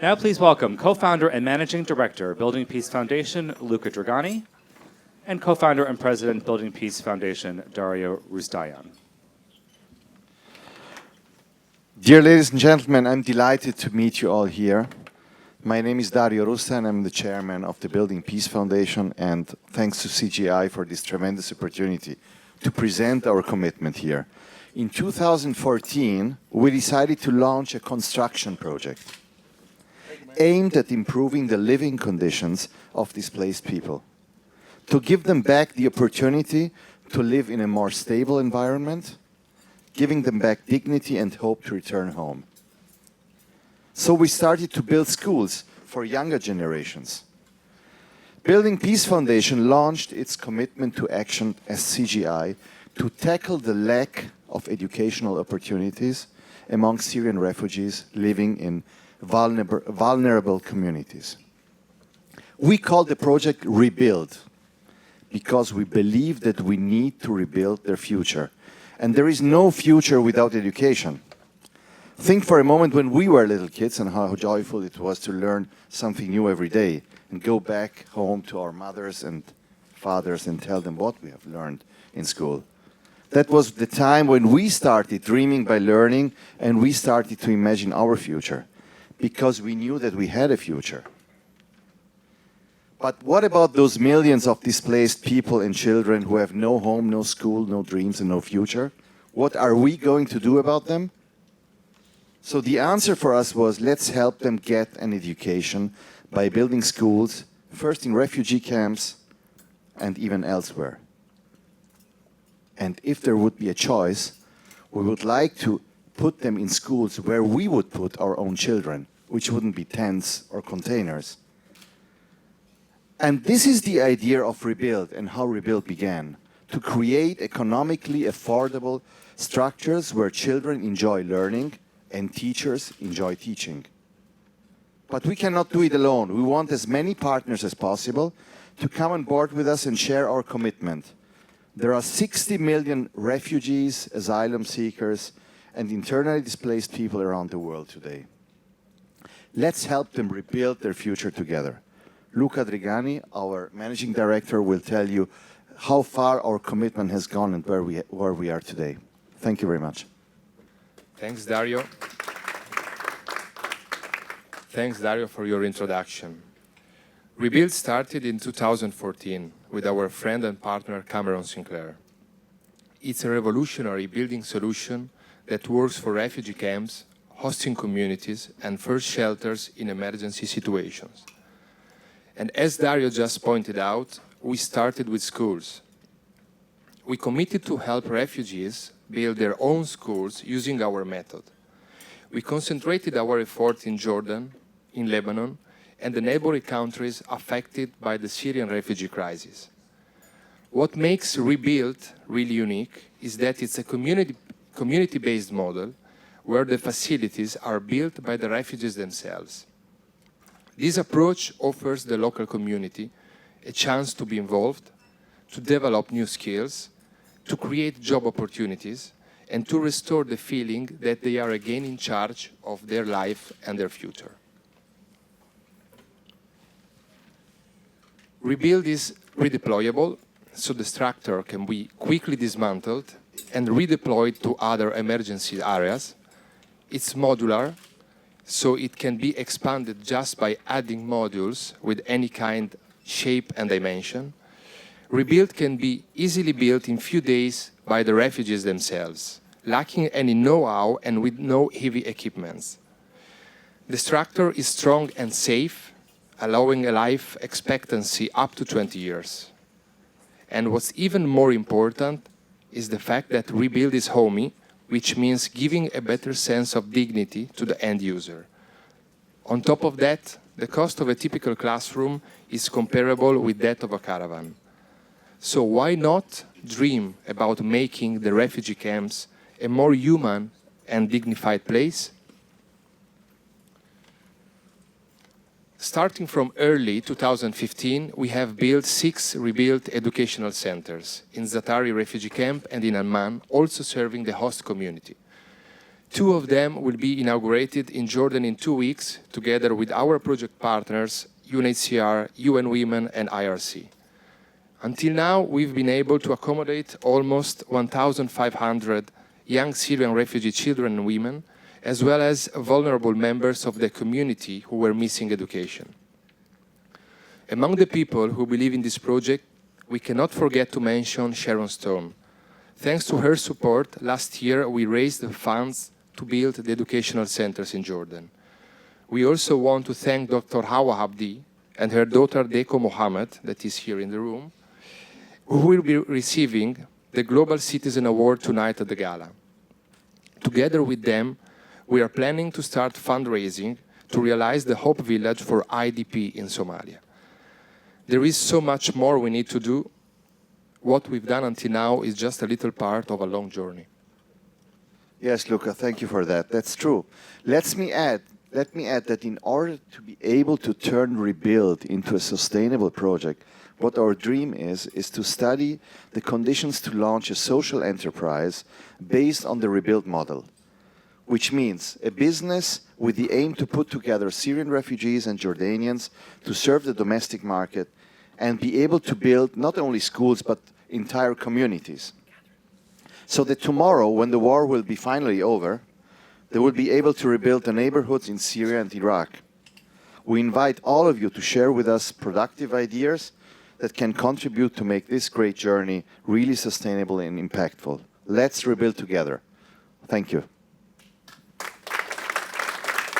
Now please welcome co-founder and managing director, Building Peace Foundation, Luca Drigani, and co-founder and president, Building Peace Foundation, Dario Roustayan. Dear ladies and gentlemen, I'm delighted to meet you all here. My name is Dario Roustayan. I'm the chairman of the Building Peace Foundation, and thanks to CGI for this tremendous opportunity to present our commitment here. In 2014, we decided to launch a construction project aimed at improving the living conditions of displaced people, to give them back the opportunity to live in a more stable environment, giving them back dignity and hope to return home. So we started to build schools for younger generations. Building Peace Foundation launched its commitment to action as CGI to tackle the lack of educational opportunities among Syrian refugees living in vulnerable communities. We call the project Rebuild because we believe that we need to rebuild their future. And there is no future without education. Think for a moment when we were little kids and how joyful it was to learn something new every day and go back home to our mothers and fathers and tell them what we have learned in school. That was the time when we started dreaming by learning, and we started to imagine our future, because we knew that we had a future. But what about those millions of displaced people and children who have no home, no school, no dreams, and no future? What are we going to do about them? So the answer for us was, let's help them get an education by building schools, first in refugee camps and even elsewhere. And if there would be a choice, we would like to put them in schools where we would put our own children, which wouldn't be tents or containers. And this is the idea of Rebuild and how Rebuild began, to create economically affordable structures where children enjoy learning and teachers enjoy teaching. But we cannot do it alone. We want as many partners as possible to come on board with us and share our commitment. There are 60 million refugees, asylum seekers, and internally displaced people around the world today. Let's help them rebuild their future together. Luca Drigani, our managing director, will tell you how far our commitment has gone and where we are today. Thank you very much. Thanks, Dario. Thanks, Dario, for your introduction. Rebuild started in 2014 with our friend and partner Cameron Sinclair. It's a revolutionary building solution that works for refugee camps, hosting communities, and first shelters in emergency situations. And as Dario just pointed out, we started with schools. We committed to help refugees build their own schools using our method. We concentrated our effort in Jordan, in Lebanon, and the neighboring countries affected by the Syrian refugee crisis. What makes Rebuild really unique is that it's a community-based model where the facilities are built by the refugees themselves. This approach offers the local community a chance to be involved, to develop new skills, to create job opportunities, and to restore the feeling that they are again in charge of their life and their future. Rebuild is redeployable, so the structure can be quickly dismantled and redeployed to other emergency areas. It's modular, so it can be expanded just by adding modules with any kind, shape, and dimension. Rebuild can be easily built in few days by the refugees themselves, lacking any know-how and with no heavy equipments. The structure is strong and safe, allowing a life expectancy up to 20 years. And what's even more important is the fact that Rebuild is homey, which means giving a better sense of dignity to the end user. On top of that, the cost of a typical classroom is comparable with that of a caravan. So why not dream about making the refugee camps a more human and dignified place? Starting from early 2015, we have built 6 rebuilt educational centers in Zatari refugee camp and in Amman, also serving the host community. Two of them will be inaugurated in Jordan in 2 weeks, together with our project partners, UNHCR, UN Women, and IRC. Until now, we've been able to accommodate almost 1,500 young Syrian refugee children and women, as well as vulnerable members of the community who were missing education. Among the people who believe in this project, we cannot forget to mention Sharon Stone. Thanks to her support, last year we raised the funds to build the educational centers in Jordan. We also want to thank Dr. Hawa Abdi and her daughter Deko Mohammed, that is here in the room, who will be receiving the Global Citizen Award tonight at the gala. Together with them, we are planning to start fundraising to realize the Hope Village for IDP in Somalia. There is so much more we need to do. What we've done until now is just a little part of a long journey. Yes, Luca, thank you for that. That's true. Let me add that in order to be able to turn Rebuild into a sustainable project, what our dream is to study the conditions to launch a social enterprise based on the Rebuild model, which means a business with the aim to put together Syrian refugees and Jordanians to serve the domestic market and be able to build not only schools but entire communities. So that tomorrow, when the war will be finally over, they will be able to rebuild the neighborhoods in Syria and Iraq. We invite all of you to share with us productive ideas that can contribute to make this great journey really sustainable and impactful. Let's rebuild together. Thank you.